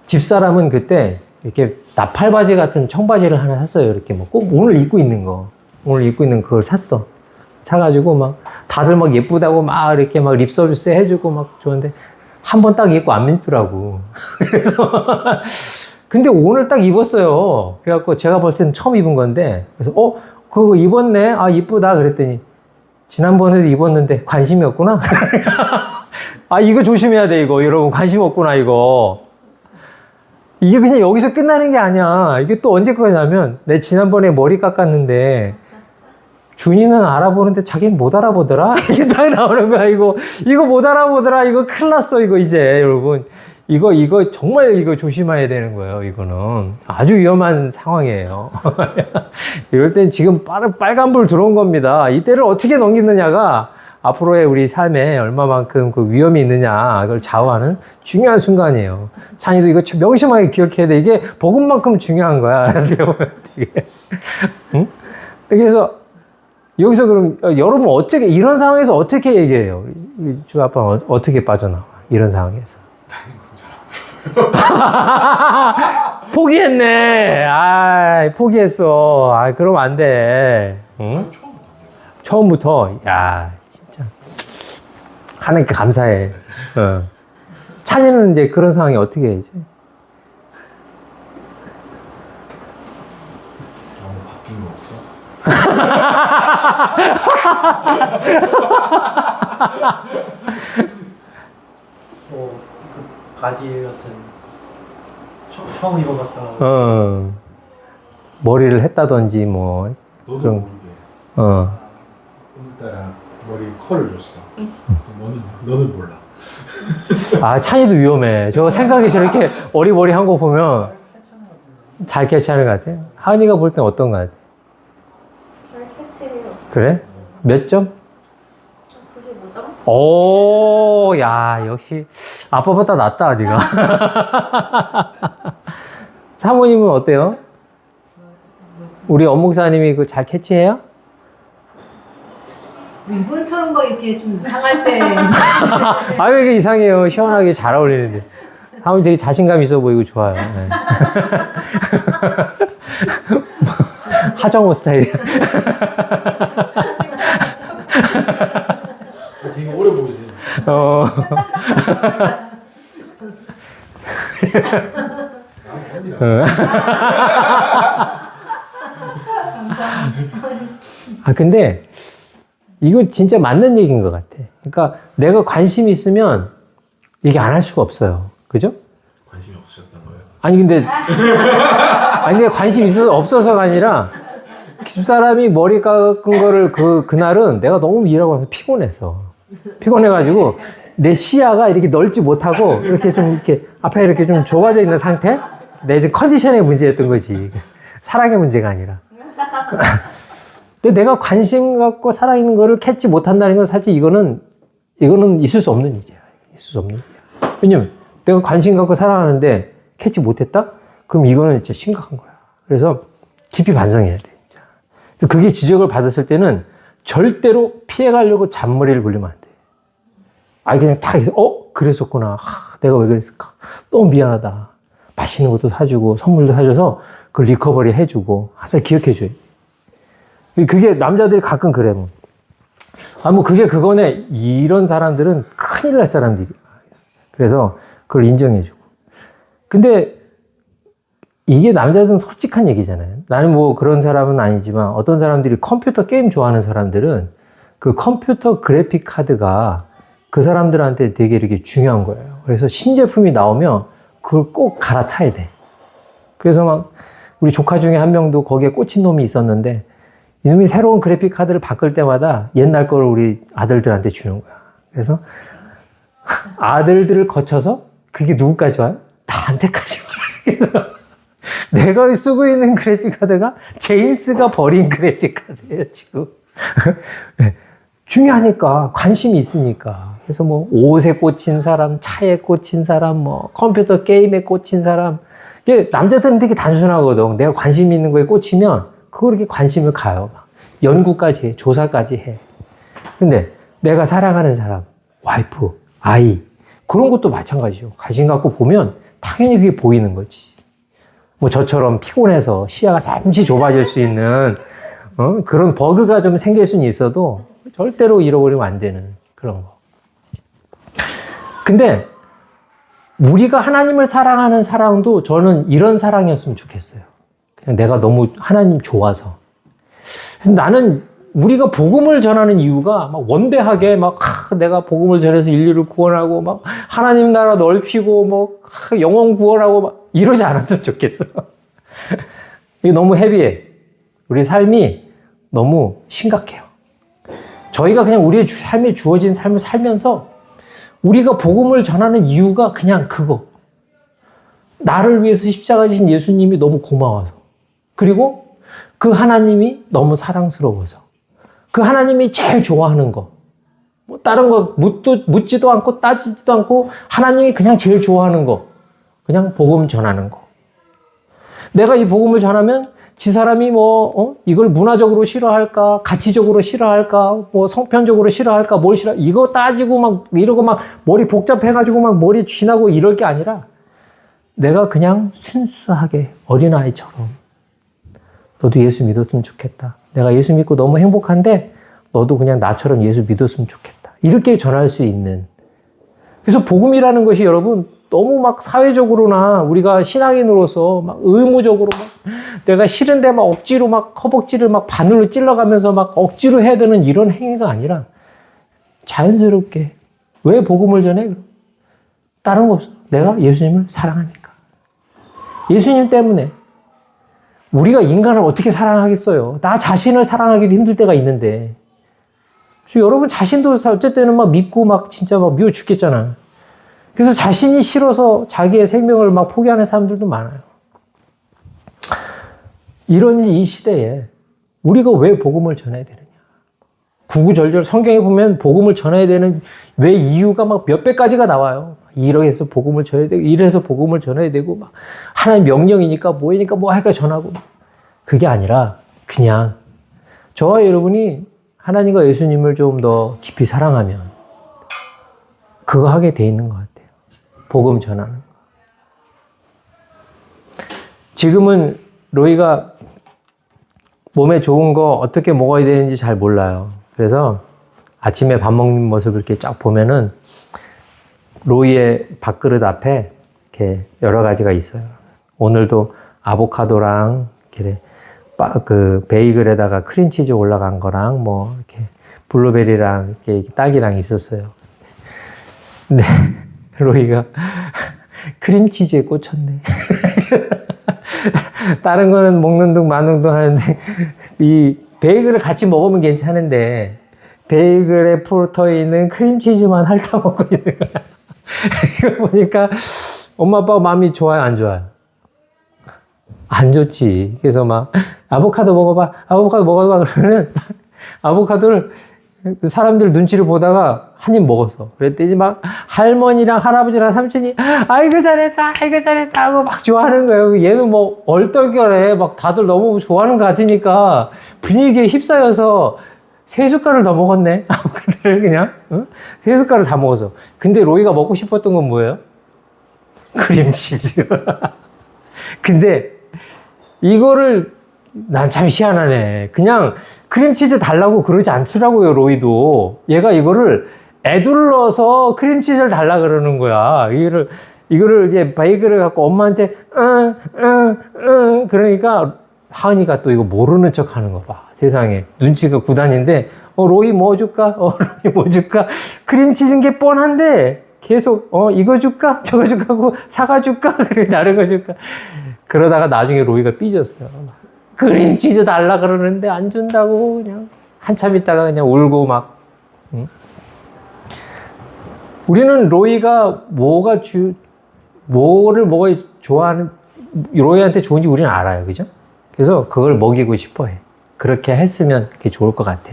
집사람은 그때 이렇게 나팔바지 같은 청바지를 하나 샀어요. 이렇게 뭐 꼭 오늘 입고 있는 그걸 샀어. 사가지고 막 다들 막 예쁘다고 막 이렇게 막 립 서비스 해주고 막 좋은데, 한 번 딱 입고 안 입더라고. 그래서 근데 오늘 딱 입었어요. 그래갖고 제가 볼 때는 처음 입은 건데, 그래서 그거 입었네. 아, 이쁘다. 그랬더니 지난번에도 입었는데 관심이 없구나. 아, 이거 조심해야 돼. 이거 여러분 관심 없구나. 이거 이게 그냥 여기서 끝나는 게 아니야. 이게 또 언제 거냐면, 내 지난번에 머리 깎았는데 준이는 알아보는데 자기는 못 알아보더라. 이게 딱 나오는 거야. 이거 못 알아보더라. 이거 큰일 났어. 이거 이제 여러분, 이거 정말 이거 조심해야 되는 거예요. 이거는 아주 위험한 상황이에요. 이럴 땐 지금 빨간불 들어온 겁니다. 이때를 어떻게 넘기느냐가 앞으로의 우리 삶에 얼마만큼 그 위험이 있느냐, 그걸 좌우하는 중요한 순간이에요. 찬이도 이거 명심하게 기억해야 돼. 이게 복음만큼 중요한 거야. 응? 그래서 여기서 그럼 여러분 어떻게, 이런 상황에서 어떻게 얘기해요? 우리 주 아빠는 어떻게 빠져나와? 이런 상황에서. 포기했네. 포기했어. 그럼 안 돼. 응? 처음부터. 야, 진짜. 하나님께 감사해. 찬이는 이제 그런 상황이 어떻게 해야지? 바뀐 거 없어? 바지 같은 처음 입어봤다. 머리를 했다든지 뭐. 너도 그럼, 모르게 오늘따라 머리 컬을 줬어. 너는 몰라. 찬이도 위험해. 저 생각이 저렇게 어리버리한 거 보면 잘 캐치하는 것 같아. 하은이가 볼 땐 어떤 것 같아? 잘 캐치해요. 그래? 몇 점? 95점? 오, 야, 역시 아빠보다 낫다, 네가. 사모님은 어때요? 우리 엄목사님이 그 잘 캐치해요? 이분처럼 막 이렇게 좀 이상할 때 왜 이게 이상해요? 시원하게 잘 어울리는데. 사모님 되게 자신감 있어 보이고 좋아요. 네. 하정우 스타일이야. 되게 오래 보이지. 감사합니다. 근데 이건 진짜 맞는 얘기인 것 같아. 그러니까 내가 관심이 있으면 얘기 안 할 수가 없어요. 그죠? 관심이 없으셨던 거예요? 근데 관심이 없어서가 아니라, 집사람이 머리 깎은 거를 그날은 내가 너무 일하고 나서 피곤해가지고 내 시야가 이렇게 넓지 못하고 이렇게 좀 이렇게 앞에 이렇게 좀 좁아져 있는 상태? 내 컨디션의 문제였던 거지. 사랑의 문제가 아니라. 근데 내가 관심 갖고 살아있는 거를 캐치 못한다는 건 사실 이거는 있을 수 없는 일이야. 있을 수 없는 일이야. 왜냐면 내가 관심 갖고 살아가는데 캐치 못했다? 그럼 이거는 진짜 심각한 거야. 그래서 깊이 반성해야 돼, 진짜. 그래서 그게 지적을 받았을 때는 절대로 피해가려고 잔머리를 굴리면 안 돼. 그냥 딱 해서, 그랬었구나. 내가 왜 그랬을까? 너무 미안하다. 맛있는 것도 사주고, 선물도 사줘서 그걸 리커버리 해주고, 항상 기억해줘야 돼. 그게 남자들이 가끔 그래. 그거네. 이런 사람들은 큰일 날 사람들이야. 그래서 그걸 인정해주고. 근데 이게 남자들은 솔직한 얘기잖아요. 나는 뭐 그런 사람은 아니지만, 어떤 사람들이 컴퓨터 게임 좋아하는 사람들은 그 컴퓨터 그래픽 카드가 그 사람들한테 되게 이렇게 중요한 거예요. 그래서 신제품이 나오면 그걸 꼭 갈아타야 돼. 그래서 우리 조카 중에 한 명도 거기에 꽂힌 놈이 있었는데, 이놈이 새로운 그래픽 카드를 바꿀 때마다 옛날 걸 우리 아들들한테 주는 거야. 그래서 아들들을 거쳐서 그게 누구까지 와요? 나한테까지 와요. 내가 쓰고 있는 그래픽카드가 제임스가 버린 그래픽카드예요, 지금. 네. 중요하니까, 관심이 있으니까. 그래서 뭐, 옷에 꽂힌 사람, 차에 꽂힌 사람, 뭐, 컴퓨터 게임에 꽂힌 사람. 이게 남자들은 되게 단순하거든. 내가 관심 있는 거에 꽂히면, 그거 이렇게 관심을 가요. 연구까지 해, 조사까지 해. 근데 내가 사랑하는 사람, 와이프, 아이, 그런 것도 마찬가지죠. 관심 갖고 보면 당연히 그게 보이는 거지. 뭐 저처럼 피곤해서 시야가 잠시 좁아질 수 있는 그런 버그가 좀 생길 수는 있어도 절대로 잃어버리면 안 되는 그런 거. 근데 우리가 하나님을 사랑하는 사랑도 저는 이런 사랑이었으면 좋겠어요. 그냥 내가 너무 하나님 좋아서. 그래서 나는 우리가 복음을 전하는 이유가 막 원대하게 막 내가 복음을 전해서 인류를 구원하고 막 하나님 나라 넓히고 뭐 영혼 구원하고 막 이러지 않았으면 좋겠어. 이게 너무 헤비해. 우리 삶이 너무 심각해요. 저희가 그냥 우리의 삶에 주어진 삶을 살면서 우리가 복음을 전하는 이유가 그냥 그거. 나를 위해서 십자가 지신 예수님이 너무 고마워서. 그리고 그 하나님이 너무 사랑스러워서. 그 하나님이 제일 좋아하는 거. 뭐 다른 거 묻지도 않고 따지지도 않고 하나님이 그냥 제일 좋아하는 거. 그냥 복음 전하는 거. 내가 이 복음을 전하면 지 사람이 이걸 문화적으로 싫어할까, 가치적으로 싫어할까, 뭐 성편적으로 싫어할까, 뭘 싫어, 이거 따지고 막 이러고 막 머리 복잡해가지고 막 머리 쥐나고 이럴 게 아니라 내가 그냥 순수하게 어린아이처럼 너도 예수 믿었으면 좋겠다. 내가 예수 믿고 너무 행복한데 너도 그냥 나처럼 예수 믿었으면 좋겠다. 이렇게 전할 수 있는. 그래서 복음이라는 것이 여러분 너무 막 사회적으로나 우리가 신앙인으로서 막 의무적으로 막 내가 싫은데 막 억지로 막 허벅지를 막 바늘로 찔러가면서 막 억지로 해야 되는 이런 행위가 아니라 자연스럽게. 왜 복음을 전해? 다른 거 없어. 내가 예수님을 사랑하니까. 예수님 때문에. 우리가 인간을 어떻게 사랑하겠어요? 나 자신을 사랑하기도 힘들 때가 있는데. 그래서 여러분 자신도 어쨌든 막 믿고 막 진짜 막 미워 죽겠잖아. 그래서 자신이 싫어서 자기의 생명을 막 포기하는 사람들도 많아요. 이런 이 시대에 우리가 왜 복음을 전해야 되느냐. 구구절절 성경에 보면 복음을 전해야 되는 왜 이유가 막 몇 배까지가 나와요. 이래서 복음을 전해야 되고, 이래서 복음을 전해야 되고, 막 하나님 명령이니까 뭐니까 뭐 할까 전하고. 그게 아니라 그냥 저와 여러분이 하나님과 예수님을 좀 더 깊이 사랑하면 그거 하게 돼 있는 것 같아요. 복음 전하는 거. 지금은 로이가 몸에 좋은 거 어떻게 먹어야 되는지 잘 몰라요. 그래서 아침에 밥 먹는 모습을 이렇게 쫙 보면은 로이의 밥그릇 앞에 이렇게 여러 가지가 있어요. 오늘도 아보카도랑 이렇게 그 베이글에다가 크림치즈 올라간 거랑 뭐 이렇게 블루베리랑 이렇게 딸기랑 있었어요. 근데 로이가 크림치즈에 꽂혔네. 다른 거는 먹는 둥 마는 둥 하는데 이 베이글을 같이 먹으면 괜찮은데 베이글에 붙어 있는 크림치즈만 핥아 먹고 있는 거야. 이거 보니까 엄마 아빠가 마음이 좋아요, 안 좋아요? 안 좋지. 그래서 막 아보카도 먹어봐, 아보카도 먹어봐 그러면 아보카도를 사람들 눈치를 보다가 한 입 먹었어. 그랬더니 막 할머니랑 할아버지랑 삼촌이 아이고 잘했다, 아이고 잘했다 하고 막 좋아하는 거예요. 얘는 뭐 얼떨결에 막 다들 너무 좋아하는 것 같으니까 분위기에 휩싸여서 3숟갈을 더 먹었네. 아보카도를 그냥 3숟갈을 다 먹었어. 근데 로이가 먹고 싶었던 건 뭐예요? 크림치즈. 근데 이거를 난 참 희한하네. 그냥 크림치즈 달라고 그러지 않더라고요, 로이도. 얘가 이거를 애둘러서 크림치즈를 달라 그러는 거야. 이거를 이제 베이글을 갖고 엄마한테, 그러니까 하은이가 또 이거 모르는 척 하는 거 봐. 세상에. 눈치가 구단인데, 로이 뭐 줄까? 로이 뭐 줄까? 크림치즈인 게 뻔한데, 계속, 이거 줄까? 저거 줄까? 하고, 사과 줄까? 그래, 다른 거 줄까? 그러다가 나중에 로이가 삐졌어요. 크림치즈 달라 그러는데 안 준다고 그냥 한참 있다가 그냥 울고 막. 응? 우리는 로이가 뭐를 좋아하는 로이한테 좋은지 우리는 알아요. 그죠? 그래서 그걸 먹이고 싶어 해. 그렇게 했으면 그게 좋을 것 같아.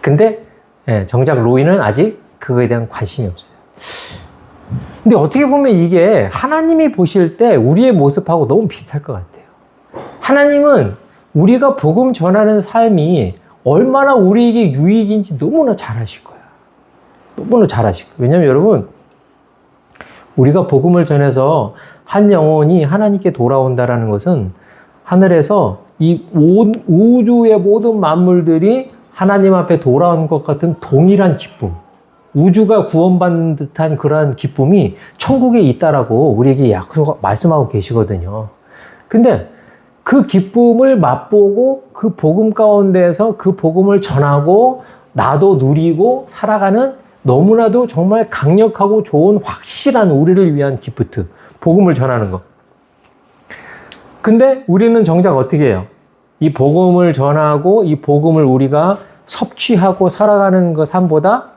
근데 예, 정작 로이는 아직 그거에 대한 관심이 없어요. 근데 어떻게 보면 이게 하나님이 보실 때 우리의 모습하고 너무 비슷할 것 같아요. 하나님은 우리가 복음 전하는 삶이 얼마나 우리에게 유익인지 너무나 잘 아실 거야. 너무나 잘 아실 거예요. 왜냐하면 여러분, 우리가 복음을 전해서 한 영혼이 하나님께 돌아온다라는 것은 하늘에서 이 우주의 모든 만물들이 하나님 앞에 돌아온 것 같은 동일한 기쁨, 우주가 구원받는 듯한 그러한 기쁨이 천국에 있다라고 우리에게 말씀하고 계시거든요. 근데 그 기쁨을 맛보고 그 복음 가운데에서 그 복음을 전하고 나도 누리고 살아가는 너무나도 정말 강력하고 좋은 확실한 우리를 위한 기프트, 복음을 전하는 것. 근데 우리는 정작 어떻게 해요? 이 복음을 전하고 이 복음을 우리가 섭취하고 살아가는 것 삶보다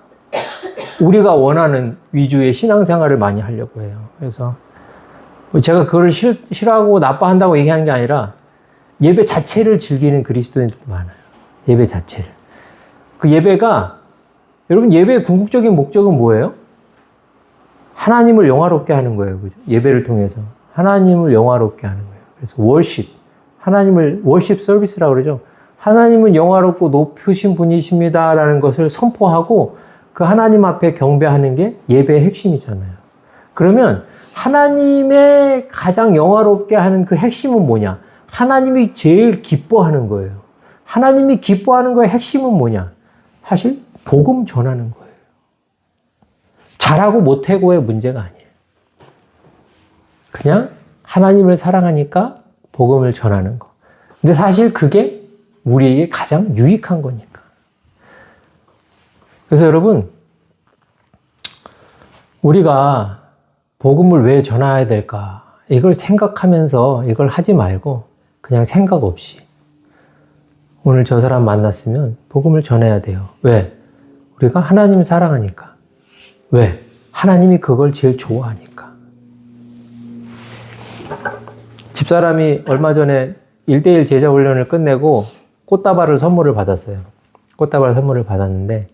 우리가 원하는 위주의 신앙생활을 많이 하려고 해요. 그래서 제가 그걸 싫어하고 나빠한다고 얘기하는 게 아니라 예배 자체를 즐기는 그리스도인들도 많아요. 예배 자체를. 그 예배가, 여러분 예배의 궁극적인 목적은 뭐예요? 하나님을 영화롭게 하는 거예요. 그죠? 예배를 통해서. 하나님을 영화롭게 하는 거예요. 그래서 월십, 하나님을 월십 서비스라고 그러죠. 하나님은 영화롭고 높으신 분이십니다 라는 것을 선포하고 그 하나님 앞에 경배하는 게 예배의 핵심이잖아요. 그러면 하나님의 가장 영화롭게 하는 그 핵심은 뭐냐? 하나님이 제일 기뻐하는 거예요. 하나님이 기뻐하는 거의 핵심은 뭐냐? 사실 복음 전하는 거예요. 잘하고 못하고의 문제가 아니에요. 그냥 하나님을 사랑하니까 복음을 전하는 거. 근데 사실 그게 우리에게 가장 유익한 거니까. 그래서 여러분, 우리가 복음을 왜 전해야 될까? 이걸 생각하면서 이걸 하지 말고 그냥 생각 없이 오늘 저 사람 만났으면 복음을 전해야 돼요. 왜? 우리가 하나님을 사랑하니까. 왜? 하나님이 그걸 제일 좋아하니까. 집사람이 얼마 전에 1:1 제자 훈련을 끝내고 꽃다발을 선물을 받았어요. 꽃다발 선물을 받았는데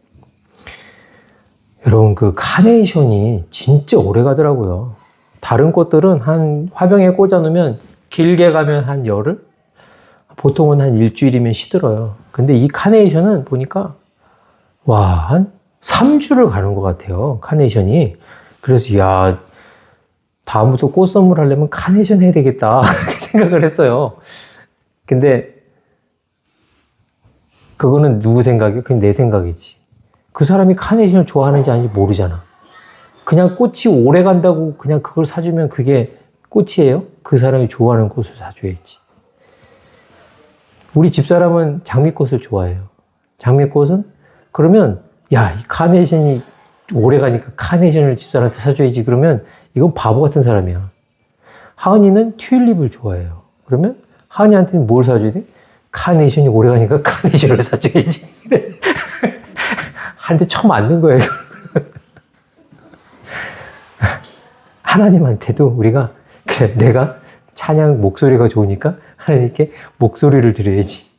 여러분 그 카네이션이 진짜 오래 가더라고요. 다른 꽃들은 한 화병에 꽂아 놓으면 길게 가면 한 열흘? 보통은 한 일주일이면 시들어요. 근데 이 카네이션은 보니까 와, 한 3주를 가는 것 같아요. 카네이션이. 그래서 야, 다음부터 꽃 선물하려면 카네이션 해야 되겠다 생각을 했어요. 근데 그거는 누구 생각이에요? 그냥 내 생각이지. 그 사람이 카네이션을 좋아하는지 아닌지 모르잖아. 그냥 꽃이 오래 간다고 그냥 그걸 사주면 그게 꽃이에요? 그 사람이 좋아하는 꽃을 사줘야지. 우리 집사람은 장미꽃을 좋아해요. 장미꽃은 그러면 야, 이 카네이션이 오래 가니까 카네이션을 집사람한테 사줘야지. 그러면 이건 바보 같은 사람이야. 하은이는 튤립을 좋아해요. 그러면 하은이한테는 뭘 사줘야 돼? 카네이션이 오래 가니까 카네이션을 사줘야지. 한 대 쳐 맞는 거예요. 하나님한테도 우리가 그래, 내가 찬양 목소리가 좋으니까 하나님께 목소리를 드려야지.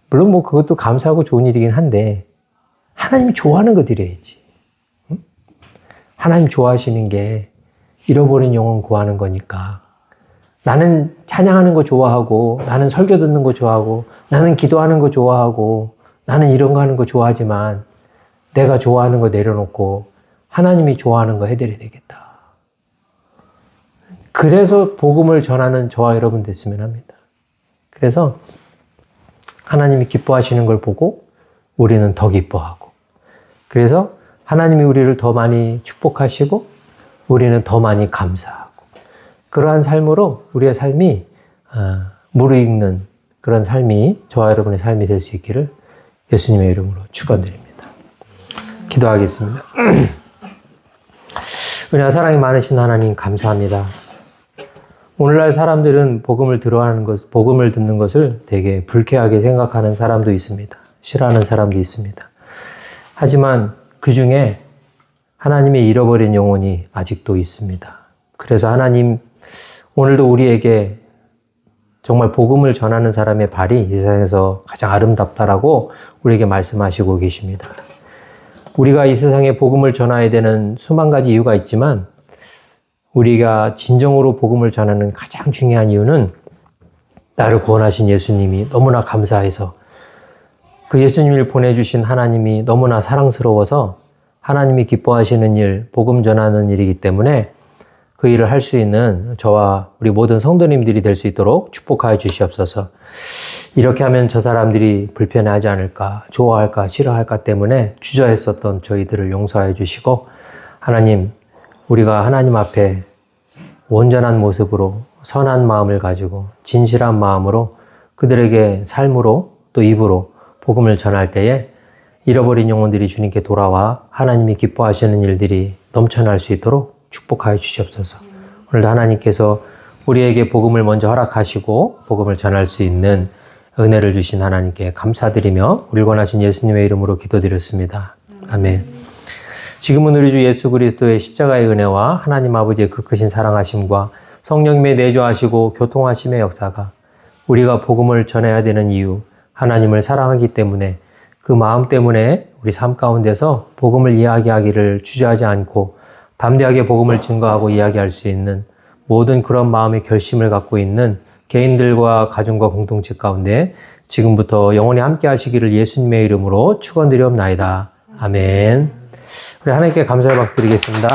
물론 뭐 그것도 감사하고 좋은 일이긴 한데 하나님이 좋아하는 거 드려야지. 응? 하나님 좋아하시는 게 잃어버린 영혼 구하는 거니까. 나는 찬양하는 거 좋아하고 나는 설교 듣는 거 좋아하고 나는 기도하는 거 좋아하고 나는 이런 거 하는 거 좋아하지만 내가 좋아하는 거 내려놓고 하나님이 좋아하는 거 해드려야 되겠다. 그래서 복음을 전하는 저와 여러분 됐으면 합니다. 그래서 하나님이 기뻐하시는 걸 보고 우리는 더 기뻐하고 그래서 하나님이 우리를 더 많이 축복하시고 우리는 더 많이 감사하고 그러한 삶으로 우리의 삶이 무르익는 그런 삶이 저와 여러분의 삶이 될 수 있기를 예수님의 이름으로 축원드립니다. 기도하겠습니다. 은혜와 사랑이 많으신 하나님 감사합니다. 오늘날 사람들은 복음을 복음을 듣는 것을 되게 불쾌하게 생각하는 사람도 있습니다. 싫어하는 사람도 있습니다. 하지만 그 중에 하나님의 잃어버린 영혼이 아직도 있습니다. 그래서 하나님 오늘도 우리에게 정말 복음을 전하는 사람의 발이 이 세상에서 가장 아름답다라고 우리에게 말씀하시고 계십니다. 우리가 이 세상에 복음을 전해야 되는 수만 가지 이유가 있지만 우리가 진정으로 복음을 전하는 가장 중요한 이유는 나를 구원하신 예수님이 너무나 감사해서 그 예수님을 보내주신 하나님이 너무나 사랑스러워서 하나님이 기뻐하시는 일, 복음 전하는 일이기 때문에 그 일을 할 수 있는 저와 우리 모든 성도님들이 될 수 있도록 축복하여 주시옵소서. 이렇게 하면 저 사람들이 불편해하지 않을까, 좋아할까, 싫어할까 때문에 주저했었던 저희들을 용서해 주시고 하나님, 우리가 하나님 앞에 온전한 모습으로 선한 마음을 가지고 진실한 마음으로 그들에게 삶으로 또 입으로 복음을 전할 때에 잃어버린 영혼들이 주님께 돌아와 하나님이 기뻐하시는 일들이 넘쳐날 수 있도록 축복하여 주시옵소서. 오늘도 하나님께서 우리에게 복음을 먼저 허락하시고 복음을 전할 수 있는 은혜를 주신 하나님께 감사드리며 우리 원하신 예수님의 이름으로 기도드렸습니다. 아멘. 지금은 우리 주 예수 그리스도의 십자가의 은혜와 하나님 아버지의 그 크신 사랑하심과 성령님의 내조하시고 교통하심의 역사가 우리가 복음을 전해야 되는 이유, 하나님을 사랑하기 때문에 그 마음 때문에 우리 삶 가운데서 복음을 이야기하기를 주저하지 않고 담대하게 복음을 증거하고 이야기할 수 있는 모든 그런 마음의 결심을 갖고 있는 개인들과 가정과 공동체 가운데 지금부터 영원히 함께 하시기를 예수님의 이름으로 축원드리옵나이다. 아멘. 우리 하나님께 감사의 박수 드리겠습니다.